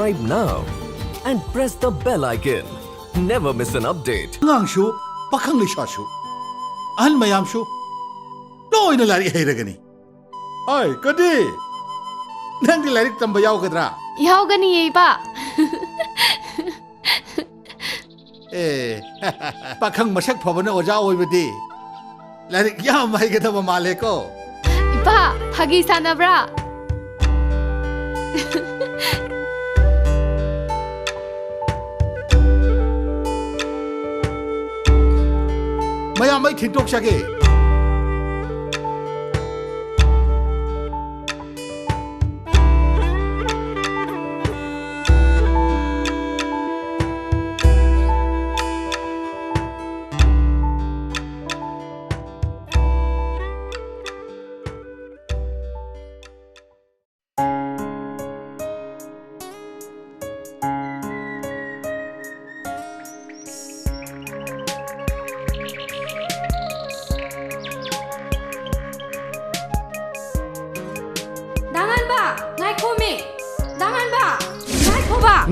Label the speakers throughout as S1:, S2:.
S1: subscribe now and press the bell icon. Never miss an update.
S2: Ngangshu, pakhang lishasu. An mayamshu. No ina lari hairagani. Ay, kadi. Nang di lari tamba yaw
S3: Yaugani ba?
S2: Eh, pakhang masak pabana oja oibadi. Lari ya mai kita maleko.
S3: Iba, hagi sana bra.
S2: Maya mai thindok sage.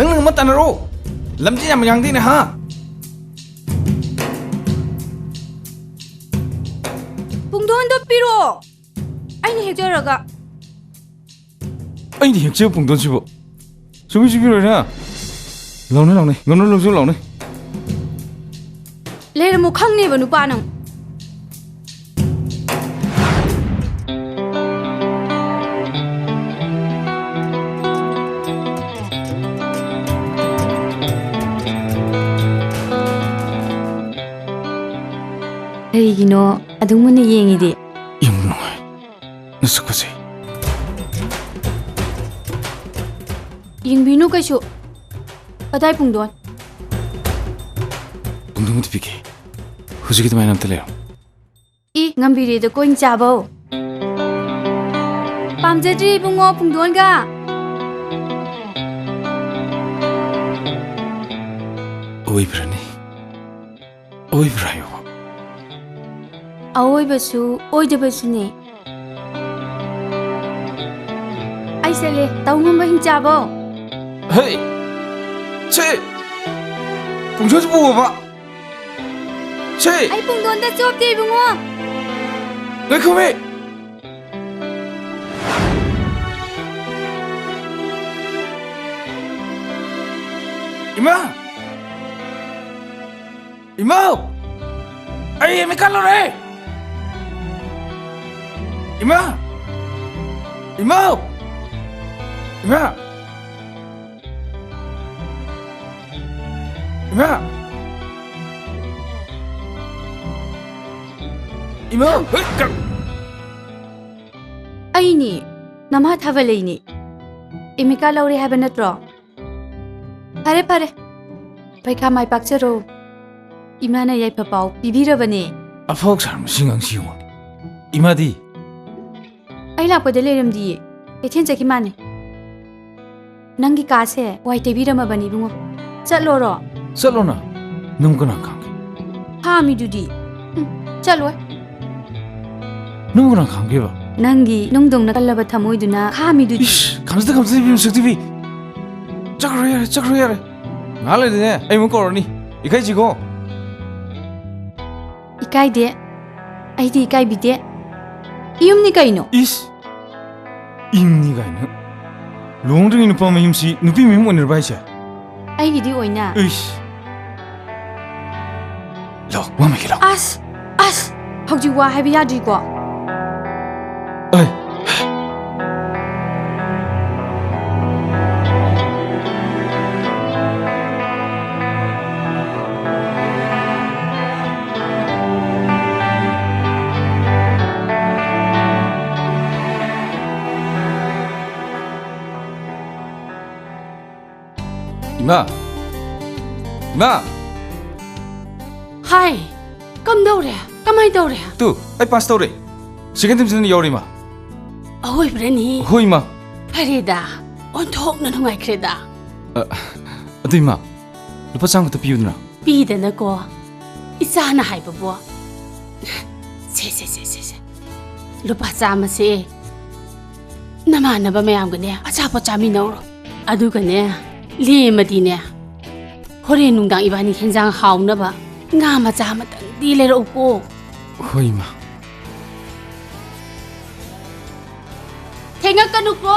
S4: Neng mata naro, lamji yang di ha.
S3: Pungdon do piro. Ai ni hekjo raga.
S4: Ai ni hekjo pungdon sibo. Subi piro na. Laune, ngono longsu laune.
S3: Le mo khang ne banu pa nang. Gino, adung mo na yengi di.
S4: Yung nungay, nasa kasi.
S3: Yung binu kayo, patay pungdon.
S4: Pungdon mo tipiki. Huwag kita main namtalayo.
S3: Ngambiri do ko yung chabaw. Pamjadri bungo pungdon ka.
S4: Oy, Brani. Oy, Brayo.
S3: Aoibasu, oidabasune. Ai sale, taungamba hinchabo.
S4: Hey! Che! Pungdon sibo ba? Che!
S3: Ai pungdon da job de bungo.
S4: Ngay kome! Ima! Imaw! Ay, may kalor eh! Ima! Imaw! Ima! Ima! Imaw!
S3: Ai ni, nama thavalai ni. Imika laure haba natro. Pare. Paika mai pakcharo. Imana yai papau bibira bane.
S4: Afok sarma singang siwa. Ima di.
S3: Ai lakpada leram di. Ethen chaki mane. Nangi ka se wai tebira ma bani bungo. Chatlo ro.
S4: Chalo na. Nung kana khang.
S3: Ha mi dudi. Chalo.
S4: Nung kana khang ke ba.
S3: Nangi nungdong na kalaba thamoi duna ha mi dudi.
S4: Ish, kamsa bi sakti bi. Chakro yare. Ngale de ai mo ko ni. Ikai ji ko.
S3: Ikai de. Ai di ikai bi de. Iyum ni kai no.
S4: Ish. Imni gai no. Longding ni pa ma himsi nupi mi mo nirbai cha.
S3: Ai gi di oina.
S4: Ish. Lo, wa ma ki lo.
S3: As. Hauji wa hai bi ya di ko.
S4: Ai. Ma.
S3: Hai. Kam dau re. Kamai dau re.
S4: Tu, ai pass tau re. Second time sin yori ma.
S3: Oi brani.
S4: Hoi ma.
S3: Farida. On thok na ngai kreda.
S4: Adui ma. Lupa sang ta piu na.
S3: Pi de na ko. Isa na hai bo. Se. Lupa chama se. Namanaba mayam gane. Acha po chami no. Adu gane.
S5: ꯂꯦꯝꯃꯗꯤꯅꯦ ꯍꯣꯔꯦꯟ ꯅꯨꯡꯗꯥꯡ ꯏꯕꯥꯅꯤ ꯍꯦꯟꯖꯥꯡ ꯍꯥꯎꯅꯕ ꯉꯥ ꯃꯆꯥ ꯑꯃꯇꯪꯗꯤ ꯂꯩꯔꯛꯎꯀꯣ
S4: ꯍꯣꯏ ꯏꯃꯥ
S5: ꯊꯦꯡꯉꯛꯀꯅꯨꯀꯣ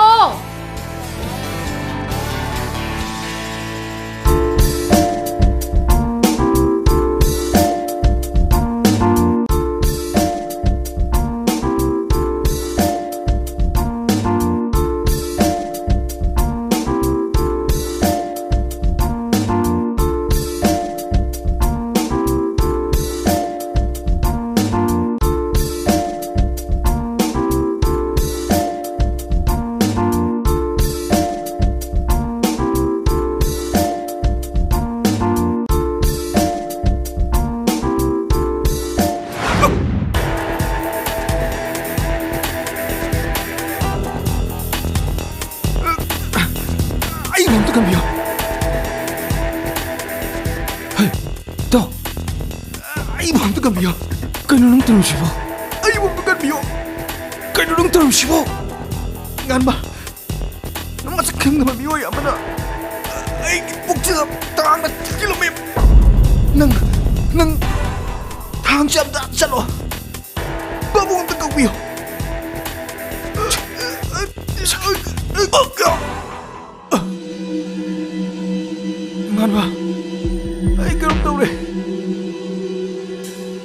S4: ꯑꯩꯕꯨ ꯑꯝꯇ ꯀꯟꯕꯤꯌꯣ ꯍꯩ ꯏꯇꯥꯎ ꯑꯩꯕꯨ ꯑꯝꯇ ꯀꯟꯕꯤꯌꯣ ꯀꯩꯅꯣ ꯅꯪ ꯇꯧꯔꯤꯁꯤꯕꯣ ꯑꯩꯕꯨ ꯑꯝꯇ ꯀꯟꯕꯤꯌꯣ ꯀꯩꯅꯣ ꯅꯪ ꯇꯧꯔꯤꯁꯤꯕꯣ ꯉꯥꯟꯕ ꯅꯪ ꯃꯁꯛ ꯈꯪꯗꯕ ꯃꯤꯑꯣꯏ ꯑꯃꯅ ꯑꯩꯒꯤ ꯄꯨꯛꯁꯤꯗ ꯇꯥꯡꯅ ꯊꯤꯜꯂꯝꯃꯤ ꯅꯪ ꯊꯥꯡꯁꯦ ꯑꯝꯇ ꯆꯠꯂꯣ ꯕꯥꯕꯨ ꯑꯝꯇ ꯀꯧꯕꯤꯌꯣ ꯉꯥꯟꯕ ꯑꯩ ꯀꯔꯝ ꯇꯧꯔꯦ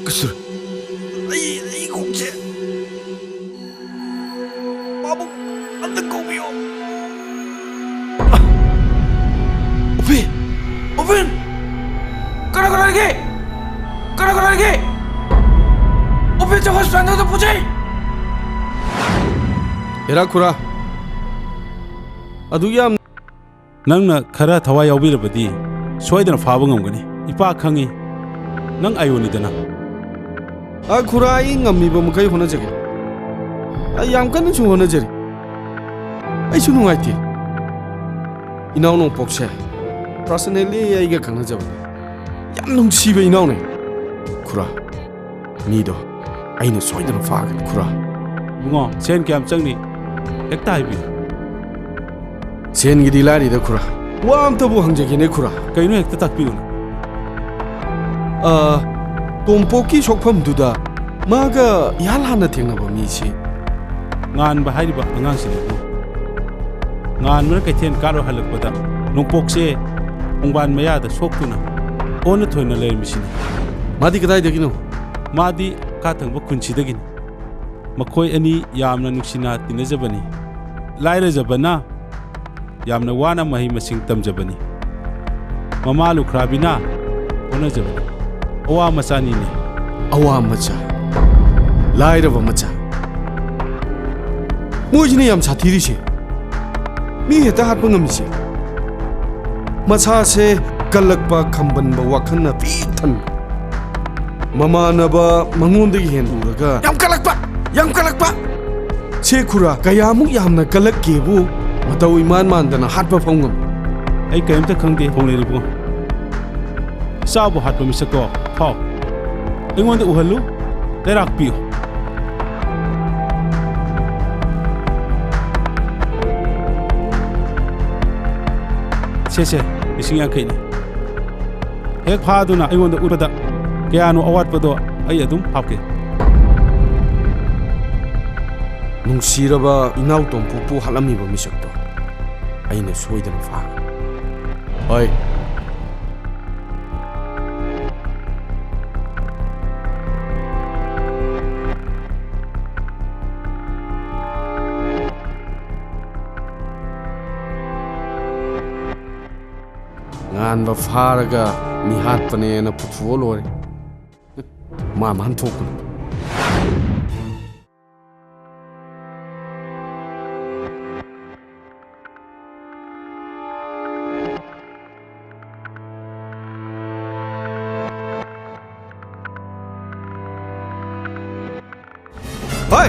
S4: ꯀꯁꯨꯔ ꯑꯩ ꯀꯣꯛꯁꯦ ꯕꯥꯕꯨ ꯑꯝꯇ ꯀꯧꯕꯤꯌꯣ 오픈! 가라가라게! 오픈 저 호스피탈 너도 보지!
S6: 에라쿠라 아두기암
S7: ꯅꯪꯅ ꯈꯔ ꯊꯋꯥꯏ ꯌꯥꯎꯕꯤꯔꯕꯗꯤ ꯁꯣꯏꯗꯅ ꯐꯥꯕ ꯉꯝꯒꯅꯤ ꯏꯄꯥ ꯈꯪꯉꯤ ꯅꯪ ꯑꯥꯏꯑꯣꯅꯤꯗꯅ
S6: 아쿠라 이 ngammiba mukai honajage yam kanchu honajari aisu nungaiti inauno pokse personally aiga khanajabane yam nungsiba inaune khura nido aina soidana faga khura
S7: ꯕꯨꯡꯉꯣ ꯁꯦꯟ ꯀꯌꯥꯝ ꯆꯪꯅꯤ ꯍꯦꯛꯇ ꯍꯥꯏꯕꯤꯌꯨ
S6: sengi dilari da khura wa amtabu hangjage ne khura
S7: ꯀꯩꯅꯣ ꯍꯦꯛꯇ ꯇꯥꯛꯄꯤꯌꯨꯅ
S6: ꯇꯣꯝꯄꯣꯛꯀꯤ ꯁꯣꯛꯐꯝꯗꯨꯗ ꯃꯥꯒ ꯏꯍꯥꯟ ꯍꯥꯟꯅ ꯊꯦꯡꯅꯕ ꯃꯤꯁꯤ
S7: ꯉꯥꯟꯕ ꯍꯥꯏꯔꯤꯕ ꯑꯉꯥꯡꯁꯤꯅꯕꯨ ꯉꯥꯟꯕꯅ ꯀꯩꯊꯦꯜ ꯀꯥꯔꯣ ꯍꯜꯂꯛꯄꯗ ꯅꯣꯡꯄꯣꯛꯁꯦ ꯈꯣꯡꯕꯥꯟ ꯃꯌꯥꯗ ꯁꯣꯛꯇꯨꯅ ꯑꯣꯟꯅ ꯊꯣꯏꯅ ꯂꯩꯔꯝꯃꯤꯁꯤꯅꯤ
S6: ꯃꯥꯗꯤ ꯀꯗꯥꯏꯗꯒꯤꯅꯣ
S7: ꯃꯥꯗꯤ ꯃꯈꯥ ꯊꯪꯕ ꯈꯨꯟꯁꯤꯗꯒꯤꯅꯤ ꯃꯈꯣꯏ ꯑꯅꯤ ꯌꯥꯝꯅ ꯅꯨꯡꯁꯤꯅ ꯇꯤꯟꯅꯖꯕꯅꯤ ꯂꯥꯏꯔꯖꯕꯅ ꯌꯥꯝꯅ ꯋꯥꯅ ꯃꯍꯩ ꯃꯁꯤꯡ ꯇꯝꯖꯕꯅꯤ ꯃꯃꯥ ꯂꯨꯈ꯭ꯔꯥꯕꯤꯅ ꯍꯣꯠꯅꯖꯕꯅꯤ ꯑꯋꯥ ꯃꯆꯥꯅꯤꯅꯦ
S6: ꯑꯋꯥ ꯃꯆꯥ ꯂꯥꯏꯔꯕ ꯃꯆꯥ ꯃꯣꯏꯁꯤꯅ ꯌꯥꯝ ꯁꯥꯊꯤꯔꯤꯁꯦ ꯃꯤ ꯍꯦꯛꯇ ꯍꯥꯠꯄ ꯉꯝꯃꯤꯁꯦ ꯃꯁꯥꯁꯦ ꯀꯜꯂꯛꯄ ꯈꯝꯕꯟꯕ ꯋꯥꯈꯜꯅ ꯄꯤꯛ ꯊꯟꯕ ꯃꯃꯥꯟꯅꯕ ꯃꯉꯣꯟꯗꯒꯤ ꯍꯦꯟꯂꯨꯔꯒ ꯌꯥꯝ ꯀꯜꯂꯛꯄ ꯁꯦ ꯈꯨꯔꯥ ꯀꯌꯥꯃꯨꯛ ꯌꯥꯝꯅ ꯀꯜꯂꯛꯀꯦꯕꯨ ꯃꯇꯧ ꯏꯃꯥꯟ ꯃꯥꯟꯗꯅ ꯍꯥꯠꯄ ꯐꯥꯎ ꯉꯝꯃꯤ
S7: ꯑꯩ ꯀꯔꯤꯝꯇ ꯈꯪꯗꯦ ꯍꯣꯡꯂꯩꯔꯤꯕꯣ ꯏꯆꯥꯕꯨ ꯍꯥꯠꯄ ꯃꯤꯁꯛꯇꯣ ꯐꯥꯎ ꯑꯩꯉꯣꯟꯗ ꯎꯍꯜꯂꯨ ꯂꯩꯔꯥꯛꯄꯤꯌꯨ ꯁꯦ 50,000ꯅꯤ ꯍꯦꯛ ꯐꯥꯗꯨꯅ ꯑꯩꯉꯣꯟꯗ ꯎꯠꯄꯗ ꯀꯌꯥꯅꯣ ꯑꯋꯥꯠꯄꯗꯣ ꯑꯩ ꯑꯗꯨꯝ ꯍꯥꯞꯀꯦ
S6: ꯅꯨꯡꯁꯤꯔꯕ ꯏꯅꯥꯎ ꯇꯣꯝꯄꯣꯛꯄꯨ ꯍꯥꯠꯂꯝꯃꯤꯕ ꯃꯤꯁꯛꯇꯣ ꯑꯩꯅ ꯁꯣꯏꯗꯅ ꯐꯥꯒꯅꯤ ꯍꯣꯏ ꯉꯥꯟꯕ ꯐꯥꯔꯒ ꯃꯤꯍꯥꯠꯄꯅꯦꯅ ꯄꯨꯊꯣꯛꯑ ꯂꯣꯏꯔꯦ ꯃꯥ ꯍꯟꯊꯣꯛꯄꯅꯤ ꯍꯣꯏ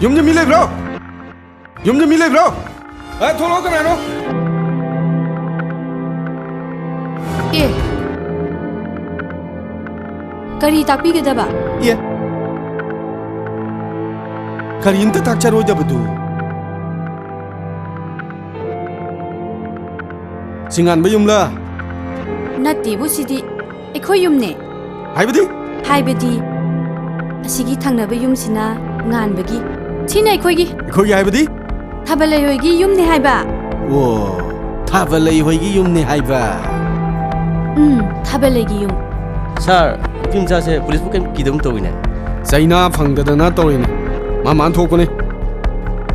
S6: ꯌꯨꯝꯗ ꯃꯤ ꯂꯩꯕ꯭ꯔꯣ ꯊꯣꯛꯂꯛꯑꯣ ꯀꯅꯥꯅꯣ
S3: ꯑꯦ ꯀꯔꯤ ꯇꯥꯛꯄꯤꯒꯗꯕ
S6: 예. 그린다 닥쳐로이다부두 singan ba yum la
S3: นัตติบุสิดิไอ้คอยยุมเนี่ย
S6: hai ba di
S3: ไฮเบดีอาศิกิทางนับยุมสินะงานเบกีที่ไหนคอยกี
S6: khoi hai ba di
S3: ทับเลยอยกียุมเนี่ยไฮบะ
S6: wo tha ba lei hoi gi yum ne hai ba
S3: ทับเลยกียุม
S8: Sir, yung jase police bukan kidum to ina.
S6: zaina phang da na to ne ma man tho ko ne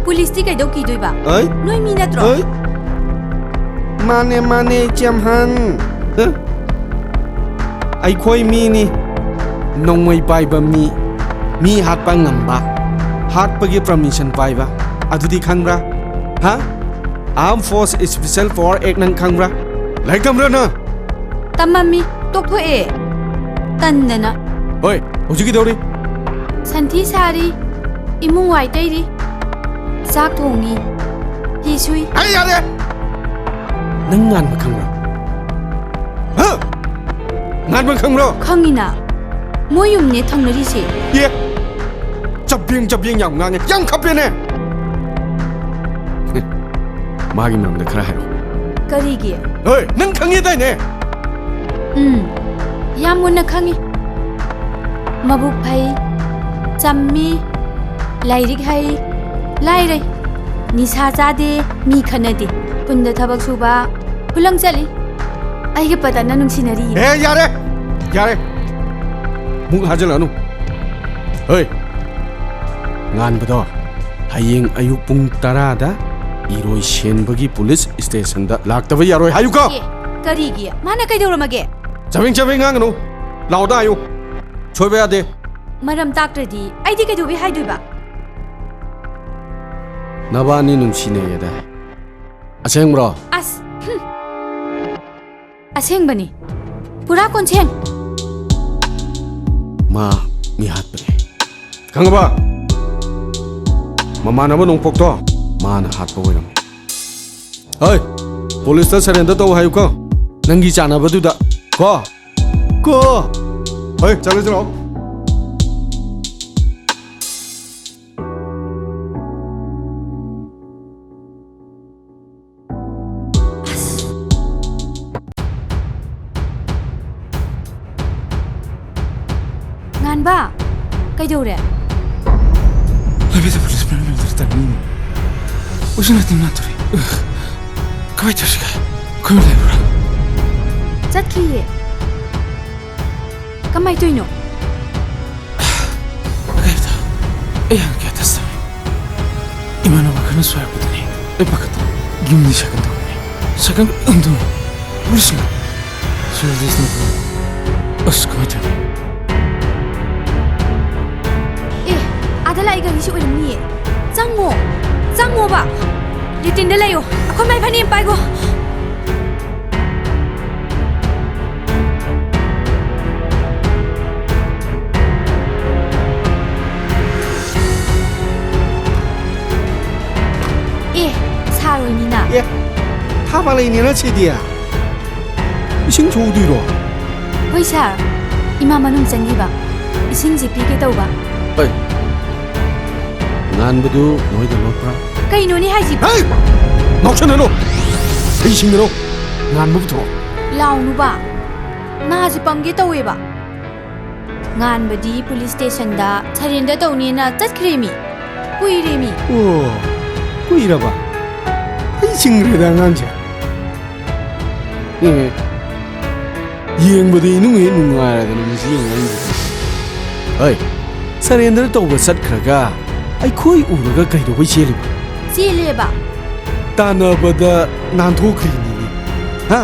S3: ปุลิสที่ไกดกีด้วยบะ
S6: ai
S3: น้อยมีนัดรอ
S6: ai mane jam han ai khoi mi ni nong mai pai ba mi hat pa ngam ba hat pa gi permission pai ba adudi khang ra ha armed force special for ek nang khang ra lai kam ra na
S3: ตามามีตกทั่วตันเนนะ
S6: oi hoji gi dori
S3: สันทิสารีอิมุงไหวได้ดิซักทงงี้ฮีชุย
S6: ai ya de nang ngan ma khang ra ha ngan ma khang ra
S3: ข้างนี้นะมวยยุมเนี่ยทางนริสิ
S6: ye chap bieng yang ngang yang khap ne ma gi nam de khra hai
S3: กะรีกี
S6: oi nang khang ye dai ne
S3: ยามวันนะข้างนี้มาบุกไปจำมีไลริกให้ไล่เลยนิสาจาเดมีขนาดดิปุ่นเดทับกสูบะพุลังจัลลีไอ้ก็ปะตานันนุงสินารี
S6: eh ya de mu ha jala nu oi ngan ba do hayeng ayuk pung 10 da iroi shen bagi police station da lak ta ba yaroi hayu ka
S3: เย่กะรีกีมานะไกดอรมาเก
S6: chaving ngang nu lao da ayu choi ba ya de
S3: มารำตักตรดีไอ้ที่ไกดูไปให้ด้วยบะ
S6: na ba ni nung sine ya da aseng bro
S3: อัสอาเชงบะนี่ปุระคนเชง
S6: ma mi hat ba khang ba mama na ba nong pok to ma na hat ba ram oi police ta surrender to hayu ka nangi chana ba du da ko oi chalo
S3: งานบ้าไกดูเร
S4: La vida police para me tratar ni. Usa na tinatore. Kawai tashika. Kuma le bra.
S3: จัดขี้เย่ก็ไม่ตุยโน
S4: Agaita. Eyan ke tasta. Imano bakana soya kutani. E pakata. Gimni shakan to ne. Shakan undu. Police. So this no. Os kawai
S3: เอ๊ะอาดาลาอีกอย่างนี้ช่วยนี่จังโมบะดิตินได้เลยอยู่คนไม่พันนี่ไปกูเอ๊ะชาโรนี่นะ
S6: ye ta ba le ni na chi dia sing chu du ro
S3: เฮ้ยชาอิมามันนุ่มจังยี่บะอิสิงจีปีเกตเอาบะ
S6: oi ngan ba du noi da lo pra
S3: ไกโนนี่ให้จีบ
S6: hey nok chen no ei sing no ngan bu to
S3: ลาวนูบะน่าจะปังเกตเอาเวบะงานบดี police station ดาชารินเดตเอานี่นะจัดครีมีกุยเรมี
S6: o kui ra ba ei sing re da ngan cha yeng ba di nu nge nu nga ra da nu si yeng ngan oi surrender to ba sat khra ga ai khoi u ra ga kai do bai che li ba
S3: เจีเลยบะ
S6: ta na ba da nan tho khri ni ni ha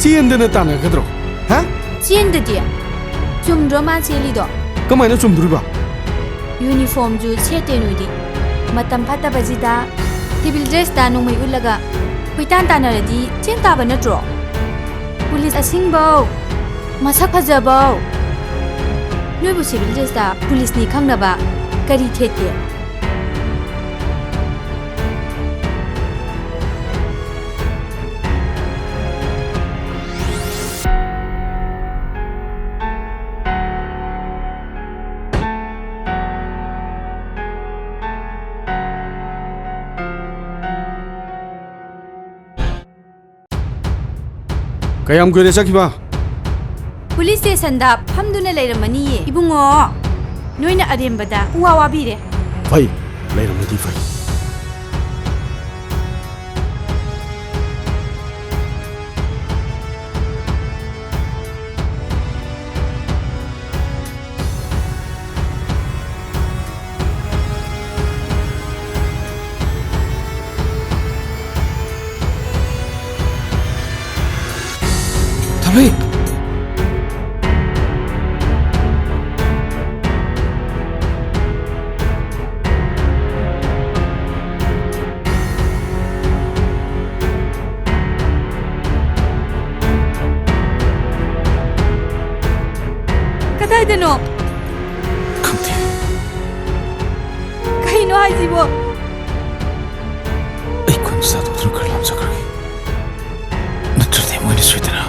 S6: chen de na ta na ga dro ha
S3: เจียนเดียจุ่มดราม่าเจลีดอ
S6: ka mai na chum dru ba
S3: ยูนิฟอร์มจูเชเตนุดีมาตัมพัตตาบจิดาทิบิลเดรสตานุไม่อุลละกะคุยตันตานาระดีเจนตาบันนดรอ police อาซิงเบามาสักพัจเบานุยบุสิบิลเดรสตา police นี่ข้างนะบะกะรีเทเตีย
S6: ꯀꯌꯥꯝ ꯀꯨꯏꯔꯦ ꯆꯠꯈꯤꯕ?
S3: Police ꯁ꯭ꯇꯦꯁꯟꯗ ꯐꯝꯗꯨꯅ ꯂꯩꯔꯝꯃꯅꯤꯌꯦ ꯏꯕꯨꯡꯉꯣ. ꯅꯣꯏꯅ ꯑꯔꯦꯝꯕꯗ ꯄꯨꯡꯋꯥ ꯋꯥꯕꯤꯔꯦ.
S6: ꯐꯩ, ꯂꯩꯔꯝꯃꯗꯤ ꯐꯩ.
S4: ꯊꯕꯩ!
S3: ꯀꯗꯥꯏꯗꯅꯣ?
S4: ꯈꯪꯗꯦ.
S3: ꯀꯩꯅꯣ ꯍꯥꯏꯁꯤꯕꯣ?
S4: ꯑꯩ ꯈꯨꯟ ꯆꯥꯗꯣꯛꯇꯨꯅ ꯈꯔ ꯂꯥꯞꯆꯈ꯭ꯔꯒꯦ. ꯅꯠꯇ꯭ꯔꯗꯤ ꯃꯣꯏꯅ ꯁꯣꯏꯗꯅ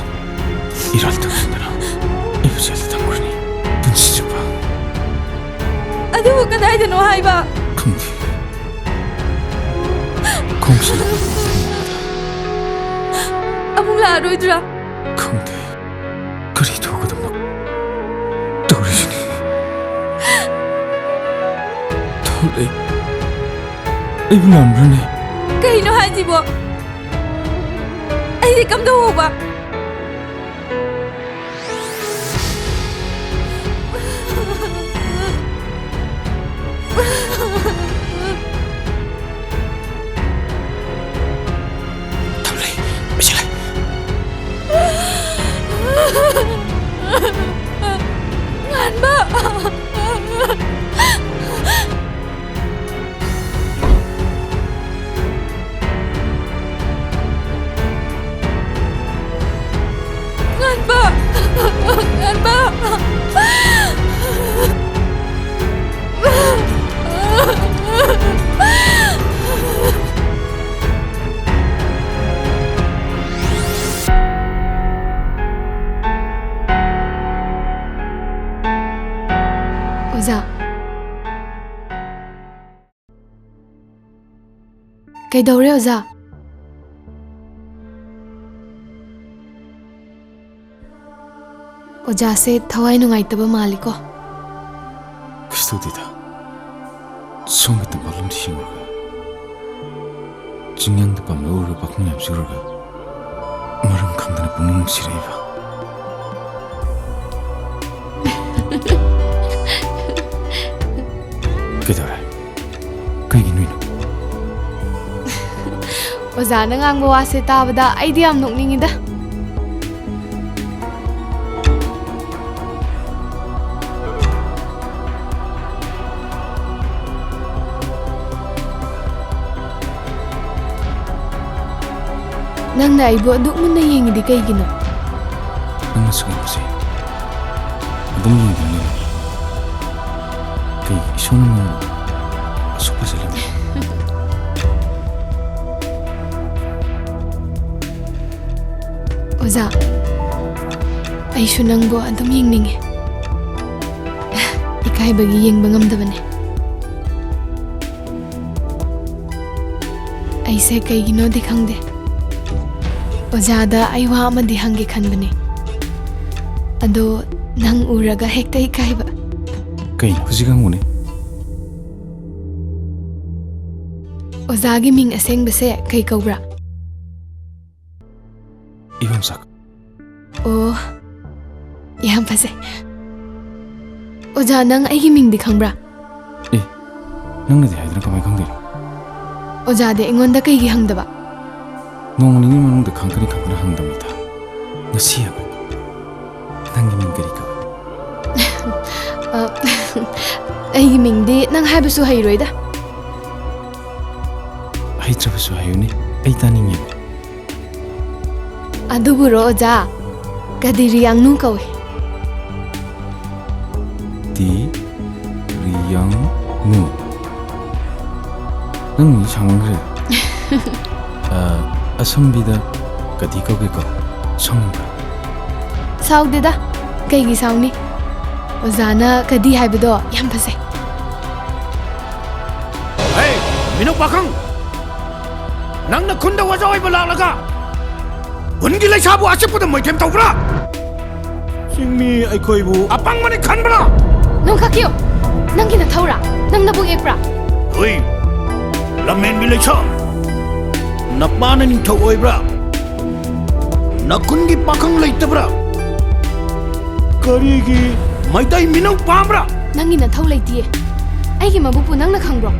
S4: 이럴 당신들아 이웃에서 당근이 눈치줘봐.
S3: ꯑꯗꯨꯕꯨ ꯀꯗꯥꯏꯗꯅꯣ ꯍꯥꯏꯕ?
S4: ꯈꯪꯗꯦ. ꯈꯣꯡꯁꯤꯗ
S3: ꯑꯃꯨꯛ ꯂꯥꯛꯑꯔꯣꯏꯗ꯭ꯔꯥ?
S4: ꯈꯪꯗꯦ. ꯀꯔꯤ ꯊꯣꯛꯀꯗꯕꯅꯣ ꯇꯧꯔꯤꯁꯤꯅꯤ. ꯊꯣꯛꯂꯛꯑꯦ. ꯑꯩꯕꯨ ꯂꯥꯟꯕ꯭ꯔꯅꯦ?
S3: ꯀꯩꯅꯣ ꯍꯥꯏꯁꯤꯕꯣ? ꯑꯩꯗꯤ ꯀꯝꯗꯧꯕ?
S9: ꯑꯣꯖꯥ, ꯀꯩꯗꯧꯔꯦ ꯑꯣꯖꯥ? ꯑꯣꯖꯥꯁꯦ ꯊꯋꯥꯏ ꯅꯨꯡꯉꯥꯏꯇꯕ ꯃꯥꯜꯂꯤꯀꯣ?
S4: ꯀꯩꯁꯨ ꯇꯧꯗꯦꯗ. ꯁꯣꯝꯒꯤ ꯇꯝꯄꯥꯛꯂꯣꯝꯗ ꯌꯦꯡꯉꯨꯔꯒ ꯆꯤꯡꯌꯥꯡꯗ ꯄꯥꯝꯂ ꯎꯔꯒ ꯄꯥꯈꯪ ꯌꯥꯝ ꯆꯨꯔꯒ ꯃꯔꯝ ꯈꯪꯗꯅ ꯄꯨꯛꯅꯤꯡ ꯅꯨꯡꯁꯤꯔꯛꯏꯕ. ꯀꯩꯗꯧꯔꯦ? ꯀꯩꯒꯤ ꯅꯣꯏꯅꯣ?
S9: ꯑꯣꯖꯥꯅ ꯉꯥꯡꯕ ꯋꯥꯁꯦ ꯇꯥꯕꯗ ꯑꯩꯗꯤ ꯌꯥꯝ ꯅꯣꯛꯅꯤꯡꯉꯤꯗ. ꯅꯪꯅ ꯑꯩꯕꯨ ꯑꯗꯨꯛ ꯃꯨꯟꯅ ꯌꯦꯡꯉꯤꯗꯤ ꯀꯩꯒꯤꯅꯣ?
S4: ꯅꯪꯅ ꯁꯤꯒꯨꯝꯕꯁꯦ ꯑꯗꯨꯝ ꯌꯦꯡꯗꯣꯏꯅꯦ. ꯀꯩ ꯏꯁꯣꯔꯅ ꯅꯪꯕꯨ ꯑꯁꯨꯛ ꯐꯖꯜꯂꯝꯃꯤ?
S9: ꯑꯣꯖꯥ, ꯑꯩꯁꯨ ꯅꯪꯕꯨ ꯑꯗꯨꯝ ꯌꯦꯡꯅꯤꯡꯉꯦ. ꯏꯀꯥꯏꯕꯒꯤ ꯌꯦꯡꯕ ꯉꯝꯗꯕꯅꯦ. ꯑꯩꯁꯦ ꯀꯩꯒꯤꯅꯣꯗꯤ ꯈꯪꯗꯦ. ꯑꯣꯖꯥꯗ ꯑꯩ ꯋꯥ ꯑꯃꯗꯤ ꯍꯪꯒꯦ ꯈꯟꯕꯅꯦ. ꯑꯗꯣ ꯅꯪ ꯎꯔꯒ ꯍꯦꯛꯇ ꯏꯀꯥꯏꯕ.
S4: ꯀꯩꯅꯣ ꯍꯧꯖꯤꯛ ꯍꯪꯉꯨꯅꯦ?
S9: ꯑꯣꯖꯥꯒꯤ ꯃꯤꯡ ꯑꯁꯦꯡꯕꯁꯦ ꯀꯩ ꯀꯧꯕ꯭ꯔꯥ?
S4: 이범석.
S9: ꯑꯣ, ꯌꯥꯝ ꯐꯖꯩ. ꯑꯣꯖꯥ, ꯅꯪ ꯑꯩꯒꯤ ꯃꯤꯡꯗꯤ ꯈꯪꯕ꯭ꯔꯥ?
S4: ꯑꯦ, ꯅꯪꯅꯗꯤ ꯍꯥꯏꯗꯅ ꯀꯃꯥꯏ ꯈꯪꯗꯣꯏꯅꯣ?
S9: ꯑꯣꯖꯥꯗꯤ ꯑꯩꯉꯣꯟꯗ ꯀꯩꯒꯤ ꯍꯪꯗꯕ?
S4: ꯅꯣꯡ ꯅꯤꯅꯤ ꯃꯅꯨꯡꯗ ꯈꯪꯗꯅ ꯍꯪꯗꯕꯅꯤꯗ. ꯉꯁꯤ ꯍꯪꯉꯨ. ꯅꯪꯒꯤ ꯃꯤꯡ ꯀꯔꯤ ꯀꯧꯏ?
S9: ꯑꯩꯒꯤ ꯃꯤꯡꯗꯤ ꯅꯪ ꯍꯥꯏꯕꯁꯨ ꯍꯩꯔꯣꯏꯗ.
S4: ꯍꯩꯇ꯭ꯔꯕꯁꯨ ꯍꯥꯏꯌꯨꯅꯦ, ꯑꯩ ꯇꯥꯅꯤꯡꯉꯦꯕ.
S9: ꯑꯗꯨꯕꯨꯔꯣ ꯑꯣꯖꯥ, ꯀꯗꯤꯔꯤꯌꯥꯡꯅꯨ ꯀꯧꯏ.
S4: ꯗꯤꯔꯤꯌꯥꯡꯅꯨ. ꯅꯪ ꯃꯤ ꯁꯥꯡꯃꯟꯈ꯭ꯔꯦ. ꯑꯁꯝꯕꯤꯗ ꯀꯗꯤ ꯀꯧꯒꯦꯀꯣ? ꯁꯥꯎꯅꯤꯡꯕ꯭ꯔꯥ?
S9: ꯁꯥꯎꯗꯦꯗ. ꯀꯩꯒꯤ ꯁꯥꯎꯅꯤ? ꯑꯣꯖꯥꯅ ꯀꯗꯤ ꯍꯥꯏꯕꯗꯣ ꯌꯥꯝ ꯐꯖꯩ.
S10: ꯍꯦ, ꯃꯤꯅꯨ ꯄꯥꯈꯪ! ꯅꯪꯅ ꯈꯨꯟꯗ ꯑꯣꯖꯥ ꯑꯣꯏꯕ ꯂꯥꯛꯂꯒ
S2: ꯈꯨꯟꯒꯤ ꯂꯩꯁꯥꯕꯨ ꯑꯆꯤꯛꯄꯗ ꯃꯣꯏꯊꯦꯝ ꯇꯧꯕ꯭ꯔꯥ ꯆꯤꯡꯃꯤ ꯑꯩꯈꯣꯏꯕꯨ ꯑꯄꯪꯕꯅꯤ ꯈꯟꯕ꯭ꯔꯥ
S9: ꯅꯣꯡꯈꯥꯀꯤꯌꯣ ꯅꯪꯒꯤ ꯅꯊꯧꯔꯥ ꯅꯪ ꯅꯕꯨꯛ ꯌꯦꯛꯄ꯭ꯔꯥ
S2: ꯍꯣꯏ ꯂꯝꯍꯦꯟꯕꯤ ꯂꯩꯁꯥ ꯅꯄꯥꯅ ꯅꯤꯡꯊꯧ ꯑꯣꯏꯕ꯭ꯔꯥ ꯅꯈꯨꯟꯒꯤ ꯄꯥꯈꯪ ꯂꯩꯇꯕ꯭ꯔꯥ ꯀꯔꯤꯒꯤ ꯃꯩꯇꯩ ꯃꯤꯅꯧ ꯄꯥꯝꯕ꯭ꯔꯥ
S9: ꯅꯪꯒꯤ ꯅꯊꯧ ꯂꯩꯇꯤꯌꯦ ꯑꯩꯒꯤ ꯃꯕꯨꯛꯄꯨ ꯅꯪꯅ ꯈꯪꯕ꯭ꯔꯣ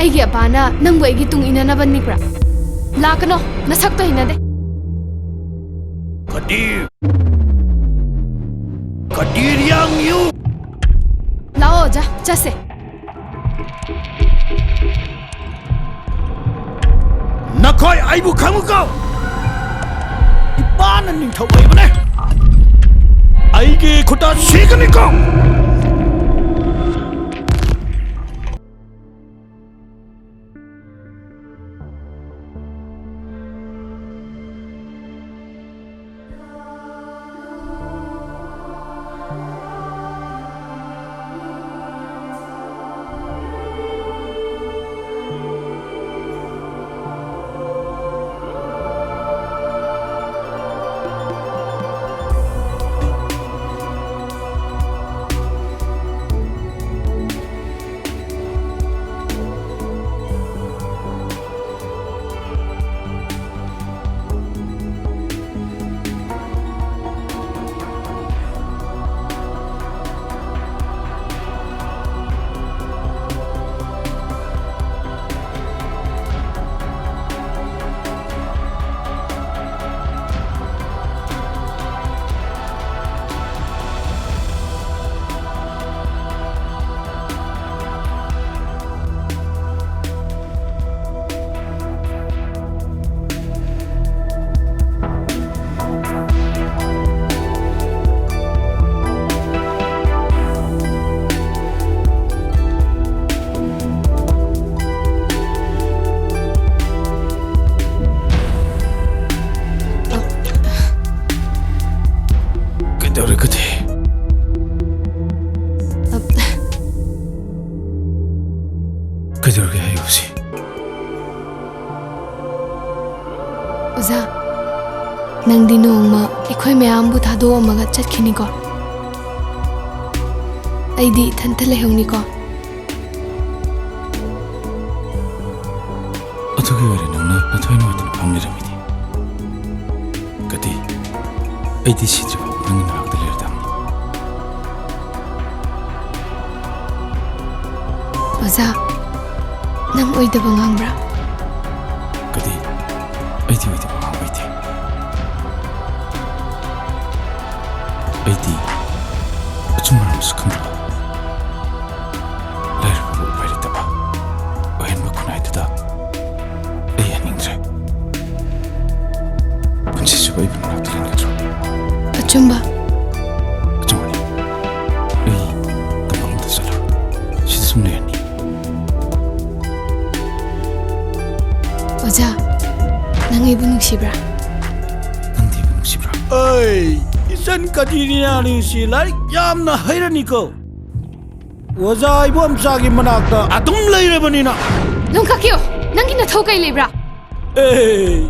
S9: ꯑꯩꯒꯤ ꯑꯄꯥꯅ ꯅꯪꯕꯨ ꯑꯩꯒꯤ ꯇꯨꯡ ꯏꯟꯅꯅꯕ ꯅꯤꯛꯄ꯭ꯔꯥ ꯂꯥꯛꯀꯅꯣ ꯅꯁꯛꯇꯣ ꯍꯩꯅꯗꯦ
S2: Kadir yang you
S9: ꯂꯥꯛꯑꯣ ꯑꯣꯖꯥ ꯆꯠꯁꯦ
S2: Nakoy aibu kamu kau Ipana ningthau aibane Aige khuta sigani kau
S4: 그들에게 해요시
S9: ꯑꯣꯖꯥ ꯅꯪꯗꯤ ꯅꯣꯡꯃ ꯑꯩꯈꯣꯏ ꯃꯌꯥꯝꯕꯨ ꯊꯥꯗꯣꯛꯑꯝꯃꯒ ꯆꯠꯈꯤꯅꯤꯀꯣ ꯑꯩꯗꯤ ꯏꯊꯟꯇ ꯂꯩꯍꯧꯅꯤꯀꯣ
S4: 어떻게 그래 넌나 나토이는 어떤 밤이람이니 그때 에이디 시즈바 너는 나랑 들리르담니
S9: ꯑꯣꯖꯥ ꯅꯪ ꯑꯣꯏꯗꯕ ꯉꯥꯡꯕ꯭ꯔꯥ
S4: 그때 에이디 어디가 와이디 에이디 정말 무식한가 라이르고 말했다봐 웬 먹고 나이드다 에이 아닌데 분치주가 입은 막 들린 거죠
S9: ꯑꯆꯨꯝꯕ
S4: 정말이 에이 금방도 살아 시드 숨내였니
S9: ꯑꯣꯖꯥ ꯅꯪ ꯑꯩꯕꯨ ꯅꯨꯡꯁꯤꯕ꯭ꯔꯥ
S4: ꯅꯪꯗꯤ 이분 혹시브라
S2: Ay isan kadiriyani si larik yamna hairani ko Waza ibu amsagi manakta atum lairabanina
S9: ꯅꯣꯡꯈꯥꯀꯤꯌꯣ ꯅꯪꯒꯤ ꯅꯊꯧ ꯀꯩ ꯂꯩꯕ꯭ꯔꯥ
S2: Ay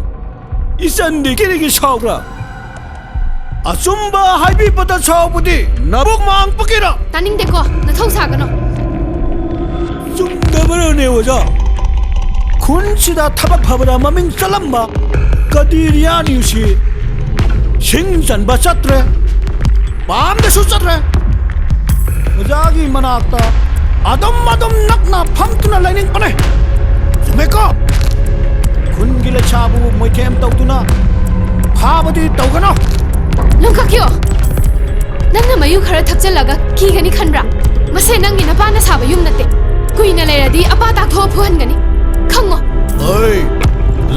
S2: isan di kirigi saubra Asumba haibi pada saubudi nabuk maang pakira
S9: ꯇꯥꯅꯤꯡꯗꯦꯀꯣ ꯅꯊꯧ ꯁꯥꯒꯅꯣ
S2: Sumdabarane waza Kunsida tabak phabara maming salamba kadiriyani si Singsan ba chatre Pamda su chatre Wazagi manakta Adam nakna phamtuna laining pane Sumeko Kungi le chabu moithem tawtuna Phabadi tawgano
S9: ꯅꯣꯡꯈꯥꯀꯤꯌꯣ ꯅꯪꯅ ꯃꯌꯨ ꯈꯔ ꯊꯛꯆꯜꯂꯒ ꯀꯤꯒꯅꯤ ꯈꯟꯕ꯭ꯔꯥ ꯃꯁꯦ ꯅꯪꯒꯤ ꯅꯄꯥꯅ ꯁꯥꯕ ꯌꯨꯝ ꯅꯠꯇꯦ ꯀꯨꯏꯅ ꯂꯩꯔꯗꯤ ꯑꯄꯥ ꯇꯥꯛꯊꯣꯛꯑ ꯐꯨꯍꯟꯒꯅꯤ ꯈꯪꯉꯣ
S2: Ay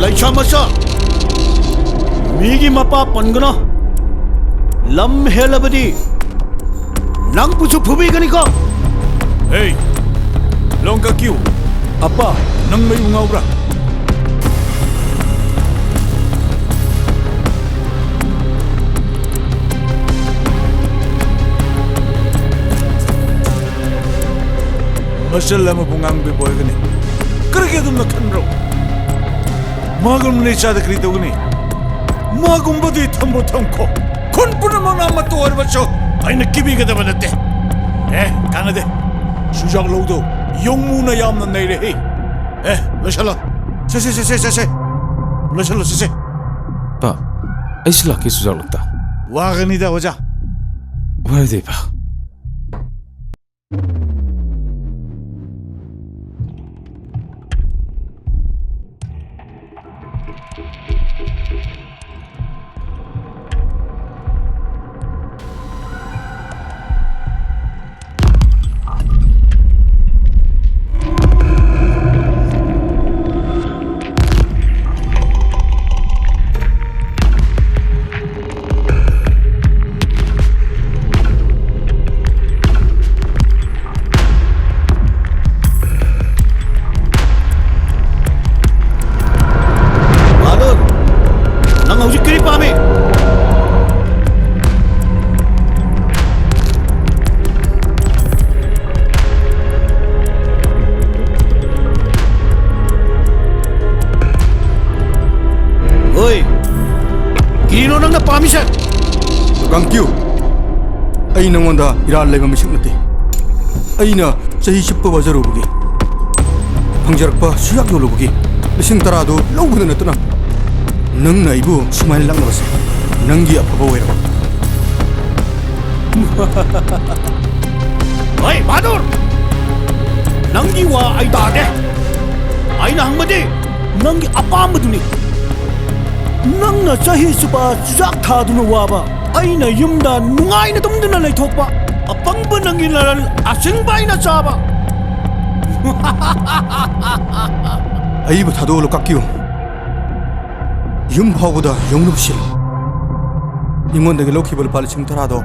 S2: Laisha masa Migi mapa pangana Lam helabadi Nang pusu phubi gani ko
S7: Hey, Longka Q, apa nang may ungawra? Masal lama bungang biboy gani. Kerja tu nak kanro. Magam ni cah dekri tu gani.
S2: 마군바디 탐보 탐코 콘뿌르망 아마또 얼마죠 아이는 기비가다만 했대 에 가나데 수작로도 용무나 얌는 내일에 에 러샬라 세세세세세세 러샬라 세세
S4: 봐, 아이스 라키 수작 럭다.
S2: 와가니다 오자
S4: 와야 돼 봐.
S6: 깡큐 ꯑꯩ ꯅꯉꯣꯟꯗ ꯏꯔꯥꯜ ꯂꯩꯕ ꯃꯤꯁꯛ ꯅꯠꯇꯦ ꯑꯩꯅ ꯆꯍꯤ ꯆꯨꯞꯄ ꯋꯥꯖꯔꯨꯕꯒꯤ ꯐꯪꯖꯔꯛꯄ ꯁꯨꯌꯥꯛ ꯌꯣꯜꯂꯨꯕꯒꯤ ꯂꯤꯁꯤꯡ 10도 ꯂꯧꯕꯗ ꯅꯠꯇꯅ ꯅꯪꯅ ꯑꯩꯕꯨ ꯁꯨꯃꯥꯏꯅ ꯂꯥꯛꯅꯕꯁꯦ ꯅꯪꯒꯤ ꯑꯐꯕ ꯑꯣꯏꯔꯕ
S2: 어이 마돌 낭기 와 아이 다데 아이나 항마디 낭기 아빠무드니 낭나 자히 수바 주작 타두는 와봐 아이나 юм다 누가이나 덤드나 레 톡바 아빵부 낭기 나랄 아생바이나 잡아
S6: ꯑꯩꯕꯨ ꯊꯥꯗꯣꯛꯂꯨ ꯀꯛꯀꯤꯌꯨ ꯌꯨꯝ ꯐꯥꯎꯕꯗ ꯌꯧꯅꯕ ꯁꯤꯜꯂꯨ ꯑꯩꯉꯣꯟꯗꯒꯤ ꯂꯧꯈꯤꯕ ꯂꯨꯄꯥ 10,000ꯗꯣ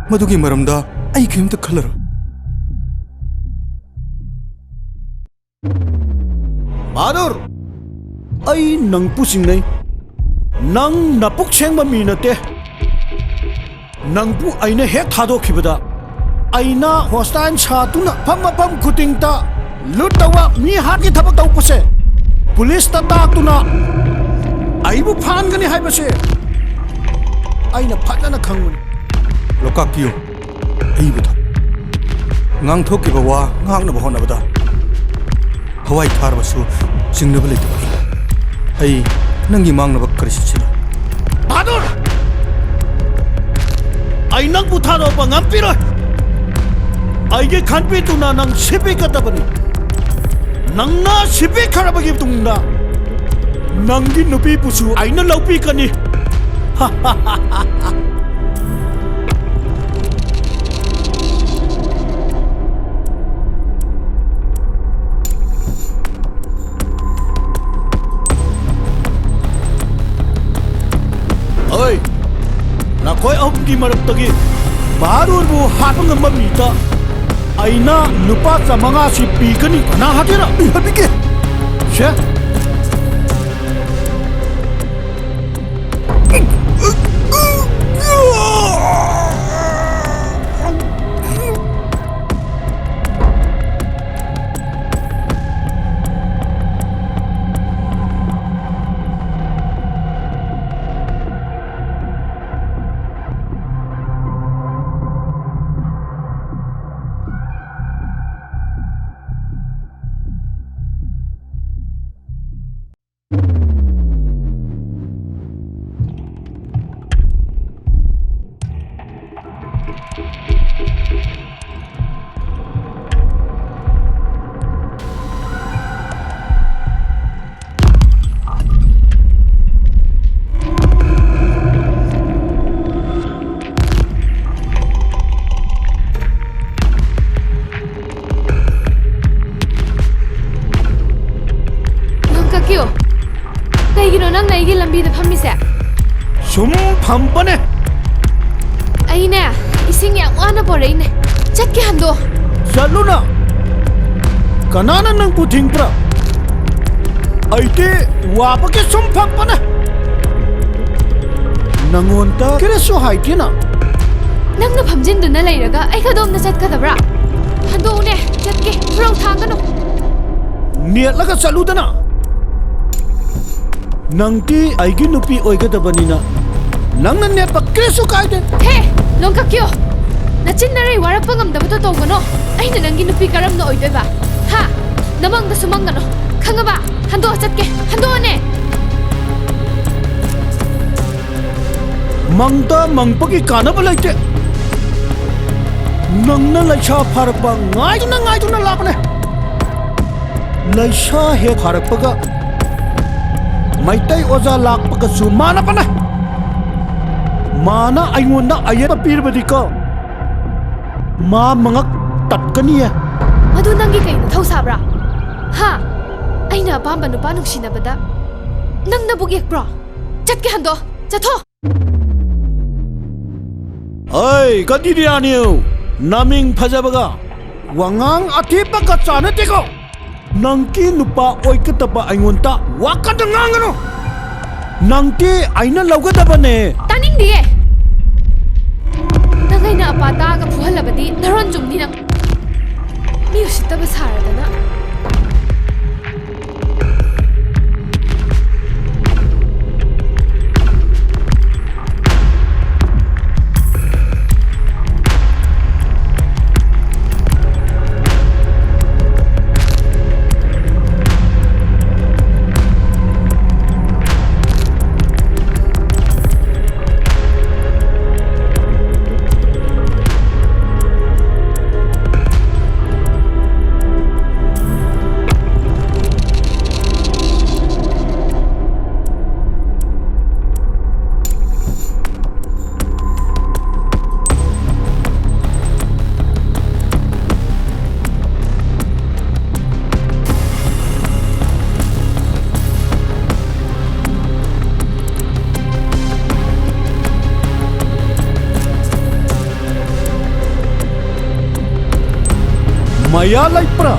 S6: ꯃꯗꯨꯒꯤ ꯃꯔꯝꯗ ꯑꯩ ꯀꯔꯤꯝꯇ ꯈꯜꯂꯔꯣꯏ
S2: 마돌 아이 낭 뿌싱네 낭 나북 생바 미나테 낭부 아이네 핵 타도키보다 아이나 호스타인 차투나 팜마팜 쿠팅타 루타와 미하기 타박 타우포세 폴리스타 타투나 아이부 판가니 하이버세 아이나 파자나 강문
S6: ꯂꯣꯀꯥꯛꯄꯤꯌꯨ ꯑꯩꯕꯨꯗ ꯉꯥꯡꯊꯣꯛꯈꯤꯕ ꯋꯥ ꯉꯥꯡꯅꯕ ꯍꯣꯠꯅꯕꯗ ꯍꯋꯥꯏ ꯊꯥꯔꯕꯁꯨ ꯆꯤꯡꯅꯕ ꯂꯩꯇꯕꯒꯤ ꯑꯩ ꯅꯪꯒꯤ ꯃꯥꯡꯅꯕ ꯀꯔꯤꯁꯨ ꯆꯤꯜꯂꯣꯏ
S2: 마돌 아이 낭부 타도빠 낭피로 아이게 간피투나 낭 시비가다버니 낭나 시비카라바기 둥나 낭기 누비 부수 아이나 라우피까니 하하하하하 어이 나 거의 없기 말없다기 마루르부 하던 것만 믿다 아이나 누파 자망아시 비거니 나 하게라 미하비게 쉐
S9: 그이기로 난 나이길 람비드 팜미세
S2: 좀 밤번에
S9: 아이네 이승이 와나 버레이네 잣게 한도
S2: 잘루나 가나는 낭 부팅프라 아이때 와밖에 좀 밤번에 낭원다 그래서 하이티나
S9: 낭나 밤진두나 레이라가 아이가 돔나 잣가다브라 한도네 잣게 프로 타가노
S2: 니엘라가 잘루다나 ꯅꯪꯗꯤ ꯑꯩꯒꯤ ꯅꯨꯄꯤ ꯑꯣꯏꯒꯗꯕꯅꯤꯅ ꯅꯪꯅ ꯅꯦꯠꯄ ꯀꯔꯤꯁꯨ ꯀꯥꯏꯗꯦ
S9: ꯍꯦ ꯂꯣꯡꯀꯛꯀꯤꯌꯣ ꯅꯆꯤꯟ ꯅꯔꯩ ꯋꯥꯔꯛꯄ ꯉꯝꯗꯕꯗꯣ ꯇꯧꯒꯅꯣ ꯑꯩꯅ ꯅꯪꯒꯤ ꯅꯨꯄꯤ ꯀꯔꯝꯅ ꯑꯣꯏꯗꯣꯏꯕ ꯍꯥ ꯅꯃꯪꯗꯁꯨ ꯃꯪꯒꯅꯣ ꯈꯪꯉꯕ ꯍꯟꯗꯣꯛꯑ ꯆꯠꯀꯦ ꯍꯟꯗꯣꯛꯑꯅꯦ
S2: ꯃꯪꯗ ꯃꯪꯕꯒꯤ ꯀꯥꯟꯅꯕ ꯂꯩꯇꯦ ꯅꯪꯅ ꯂꯩꯁꯥ ꯐꯥꯔꯛꯄ ꯉꯥꯏꯗꯨꯅ ꯂꯥꯛꯄꯅꯦ ꯂꯩꯁꯥ ꯍꯦꯛ ꯐꯥꯔꯛꯄꯒ ꯃꯩꯇꯩ ꯑꯣꯖꯥ ꯂꯥꯛꯄꯒꯁꯨ ꯃꯥꯟꯅꯕꯅꯦ ꯃꯥꯅ ꯑꯩꯉꯣꯟꯗ ꯑꯌꯦꯠꯄ ꯄꯤꯔꯕꯗꯤꯀꯣ ꯃꯥ ꯃꯉꯛ ꯇꯠꯀꯅꯤꯌꯦ
S9: ꯃꯗꯨ ꯅꯪꯒꯤ ꯀꯩ ꯅꯊꯧ ꯁꯥꯕ꯭ꯔꯥ ꯍꯥ ꯑꯩꯅ ꯑꯄꯥꯝꯕ ꯅꯨꯄꯥ ꯅꯨꯡꯁꯤꯅꯕꯗ ꯅꯪ ꯅꯕꯨꯛ ꯌꯦꯛꯄ꯭ꯔꯣ ꯆꯠꯀꯦ ꯍꯟꯗꯣ ꯆꯠꯊꯣ
S2: ꯑꯩ ꯀꯗꯤꯔꯤꯌꯥꯅꯤꯌꯨ ꯅꯃꯤꯡ ꯐꯖꯕꯒ ꯋꯥꯉꯥꯡ ꯑꯊꯦꯞꯄꯒ ꯆꯥꯟꯅꯗꯦꯀꯣ ꯅꯪꯒꯤ ꯅꯨꯄꯥ ꯑꯣꯏꯒꯗꯕ ꯑꯩꯉꯣꯟꯗ ꯋꯥꯀꯗ ꯉꯥꯡꯒꯅꯨ ꯅꯪꯗꯤ ꯑꯩꯅ ꯂꯧꯒꯗꯕꯅꯦ
S9: ꯇꯥꯅꯤꯡꯗꯤꯌꯦ ꯅꯪ ꯑꯩꯅ ꯑꯄꯥ ꯇꯥꯒ ꯐꯨꯍꯜꯂꯕꯗꯤ ꯅꯔꯣꯟ ꯆꯨꯝꯅꯤ ꯅꯪ ꯃꯤ ꯎꯁꯤꯠꯇꯕ ꯁꯥꯔꯗꯅ
S2: Maya Laipra.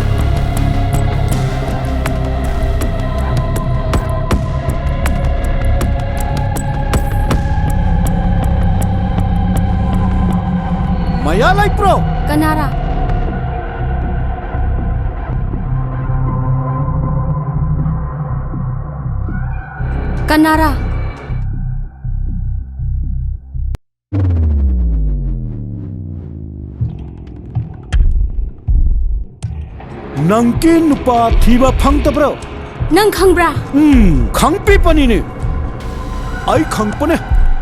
S2: Maya Laipro.
S3: Kanara. Kanara.
S2: Nangki nupa thiba phangtabra.
S3: Nang khangbra?
S2: Khangpi panini. Ai khangpane.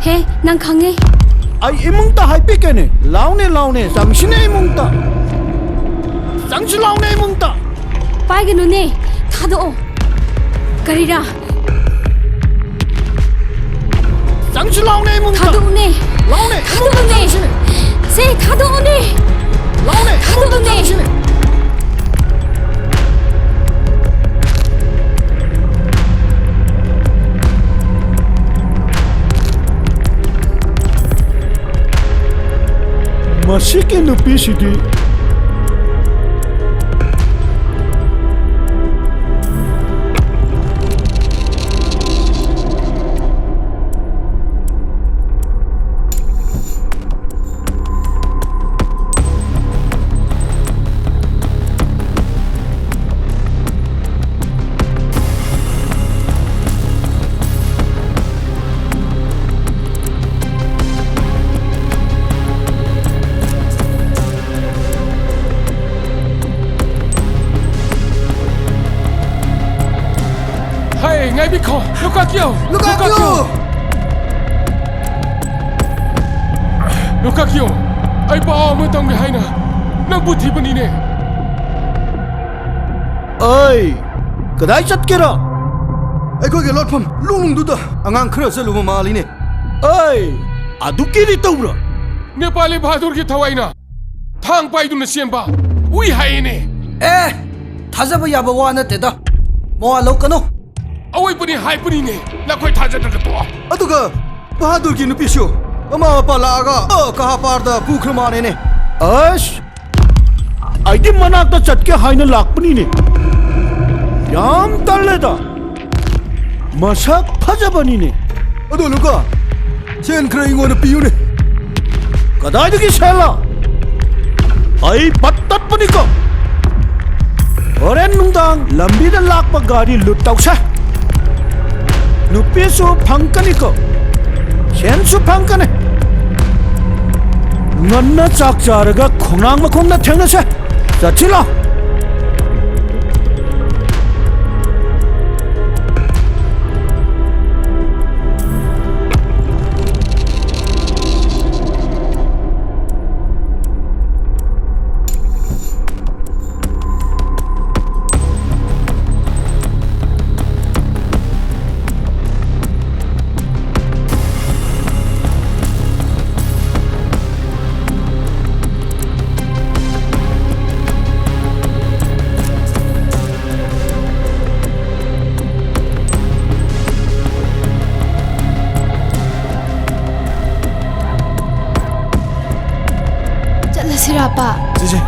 S3: He, nang khange.
S2: Ai imungta haipi kene. Laune sangshine imungta. Sangshi laune imungta.
S3: Paiganu ne. Thado. Karira.
S2: Sangshi laune imungta.
S3: Thado ne.
S2: Laune.
S3: Thado ne. Se thado ne.
S2: Laune.
S3: Thado ne.
S2: Masih nupi sidi.
S4: Ngay Biko, Lukakyo! Lukakyo! Ay pa mo tong hay na. Nang buti pa nini.
S2: Ay, kadai chat kira.
S6: ꯑꯩꯈꯣꯏꯒꯤ ꯂꯣꯠꯐꯝ ꯂꯨꯡꯗꯨꯗ ꯑꯉꯥꯡ ꯈꯔ ꯆꯠꯂꯨꯕ ꯃꯥꯜꯂꯤꯅꯦ
S2: Ay, adukiri taura.
S4: Nepali Bahadur ki thawaina. Thang paiduna siemba. Ui haine.
S10: 타자바 야바 와나 때다 모아 로까노
S4: Away pa ni hay pa nini. Lakoy taja na kato.
S6: ꯑꯗꯨꯒ ꯕꯍꯥꯗꯨꯔꯒꯤ ꯅꯨꯄꯤꯁꯨ ꯃꯃꯥ ꯃꯄꯥ ꯂꯥꯛꯑꯒ ꯀꯍꯥꯄꯥꯔꯗ ꯄꯨꯈ꯭ꯔ ꯃꯥꯜꯂꯦꯅꯦ
S2: Ash, aidi manakta chatke haina lakpani ne. Yam taleda. Masak phajabani ne.
S6: ꯑꯗꯣ Luka ꯁꯦꯟ ꯈꯔ ꯑꯩꯉꯣꯟꯗ ꯄꯤꯌꯨꯅꯦ
S2: Kadaidagi sela. Ai pattat paniko. Oren nungdang lambida lakpa gari lut tausa. नुपीसु फंकनिको सेंसु फंकने ngonna chak charaga khonang makhongna thengnase chachilo
S9: चलसिरा अपा
S2: 지지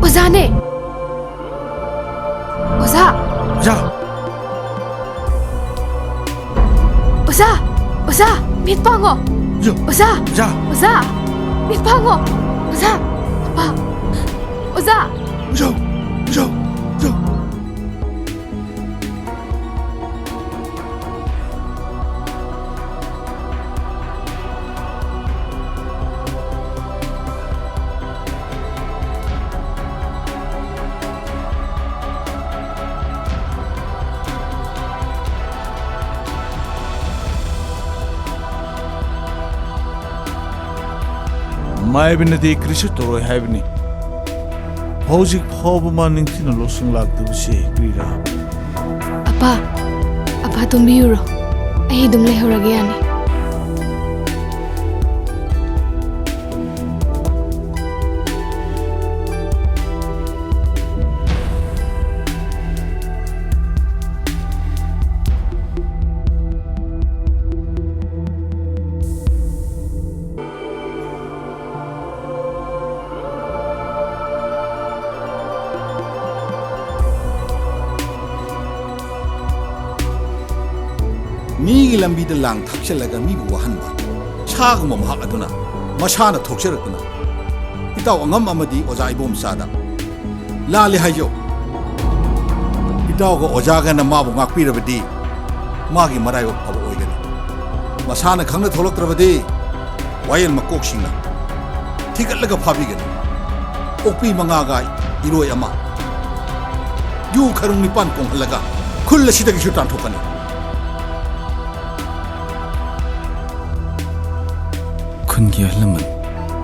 S9: ओजाने ओजा
S2: 자
S9: ओजा ओजा मिटपांगो
S2: 요
S9: ओजा
S2: 자
S9: ओजा मिटपांगो ओजा अपा ओजा
S2: 요 요 요 마이빈네디 그리스도로 하이브니 호직 허브만 닝티는 로승 락드부시 그리라
S9: अपा अपा तुम भी उड़ो अही तुम ले हो रगे यानी
S11: ꯃꯤꯒꯤ ꯂꯝꯕꯤꯗ ꯂꯥꯡ ꯊꯥꯛꯆꯜꯂꯒ ꯃꯤꯕꯨ ꯋꯥꯍꯟꯕ ꯁꯥꯒꯨꯝꯕ ꯃꯍꯥꯛ ꯑꯗꯨꯅ ꯃꯁꯥꯅ ꯊꯣꯛꯆꯔꯛꯇꯨꯅ ꯏꯇꯥꯎ ꯑꯉꯝ ꯑꯃꯗꯤ ꯑꯣꯖꯥ ꯏꯕꯣꯝꯆꯥꯗ ꯂꯥꯜꯂꯦ ꯍꯥꯏꯖꯧ ꯏꯇꯥꯎꯒ ꯑꯣꯖꯥꯒꯅ ꯃꯥꯕꯨ ꯉꯥꯛꯄꯤꯔꯕꯗꯤ ꯃꯥꯒꯤ ꯃꯔꯥꯏꯕꯛ ꯐꯕ ꯑꯣꯏꯒꯅꯤ ꯃꯁꯥꯅ ꯈꯪꯅ ꯊꯣꯛꯂꯛꯇ꯭ꯔꯕꯗꯤ ꯋꯥꯌꯦꯜ ꯃꯀꯣꯛꯁꯤꯡꯅ ꯊꯤꯒꯠꯂꯒ ꯐꯥꯕꯤꯒꯅꯤ ꯑꯣꯛꯄꯤ ꯃꯉꯥꯒ ꯏꯔꯣꯏ ꯑꯃ ꯌꯨ ꯈꯔꯨꯡ ꯅꯤꯄꯥꯟ ꯀꯣꯡꯍꯜꯂꯒ ꯈꯨꯜ ꯑꯁꯤꯗꯒꯤꯁꯨ ꯇꯥꯟꯊꯣꯛꯀꯅꯤ
S4: ꯈꯨꯟꯒꯤ ꯑꯍꯜ ꯂꯃꯟ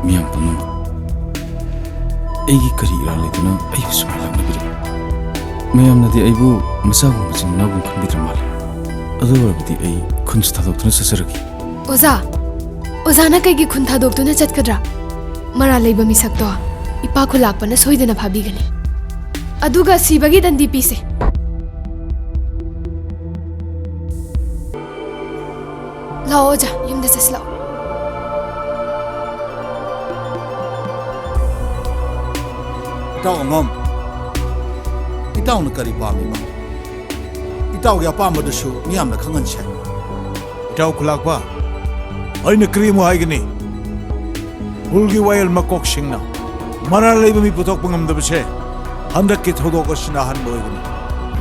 S4: ꯃꯤꯌꯥꯝ ꯄꯨꯝꯅꯃꯛ ꯑꯩꯒꯤ ꯀꯔꯤ ꯏꯔꯥꯜ ꯂꯩꯗꯨꯅ ꯑꯩꯕꯨ ꯁꯨꯃꯥꯏꯅ ꯂꯥꯛꯅꯕꯤꯔꯤꯕ ꯃꯌꯥꯝꯅꯗꯤ ꯑꯩꯕꯨ ꯃꯆꯥꯒꯨꯝ ꯃꯆꯤꯟ ꯃꯅꯥꯎꯒꯨꯝ ꯈꯟꯕꯤꯗ꯭ꯔ ꯃꯥꯜꯂꯦ ꯑꯗꯨ ꯑꯣꯏꯔꯕꯗꯤ ꯑꯩ ꯈꯨꯟꯁꯨ ꯊꯥꯗꯣꯛꯇꯨꯅ ꯆꯠꯆꯔꯒꯦ
S9: ओजा ओजाना कईगी खुन थादोक्तुना चटकद्रा मरा लेब मिसक्तो इपा खु लाक्पना सोइदना फाबिगनी अदुगा सिबगी दंदी पीसे लाओ ओजा युमदा चसलाओ
S11: ꯏꯇꯥꯎ ꯑꯉꯝ ꯏꯇꯥꯎꯅ ꯀꯔꯤ ꯄꯥꯝꯃꯤꯕ ꯏꯇꯥꯎꯒꯤ ꯑꯄꯥꯝꯕꯗꯨꯁꯨ ꯃꯤꯌꯥꯝꯅ ꯈꯪꯍꯟꯁꯦ
S2: ꯏꯇꯥꯎ ꯈꯨꯂꯥꯛꯄ ꯑꯩꯅ ꯀꯔꯤꯃꯨ ꯍꯥꯏꯒꯅꯤ ꯍꯨꯜꯒꯤ ꯋꯥꯌꯦꯜ ꯃꯀꯣꯛꯁꯤꯡꯅ ꯃꯔꯥ ꯂꯩꯕ ꯃꯤ ꯄꯨꯊꯣꯛꯄ ꯉꯝꯗꯕꯁꯦ ꯍꯟꯗꯛꯀꯤ ꯊꯧꯗꯣꯛ ꯑꯁꯤꯅ ꯑꯍꯥꯟꯕ ꯑꯣꯏꯒꯅꯤ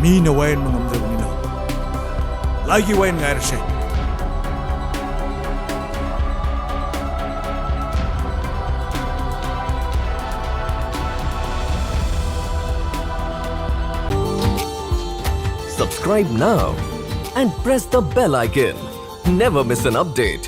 S2: ꯃꯤꯅ ꯋꯥꯌꯦꯟꯕ ꯉꯝꯗꯕꯅꯤꯅ ꯂꯥꯏꯒꯤ ꯋꯥꯌꯦꯟ ꯉꯥꯏꯔꯁꯦ
S1: Subscribe now and press the bell icon. Never miss an update.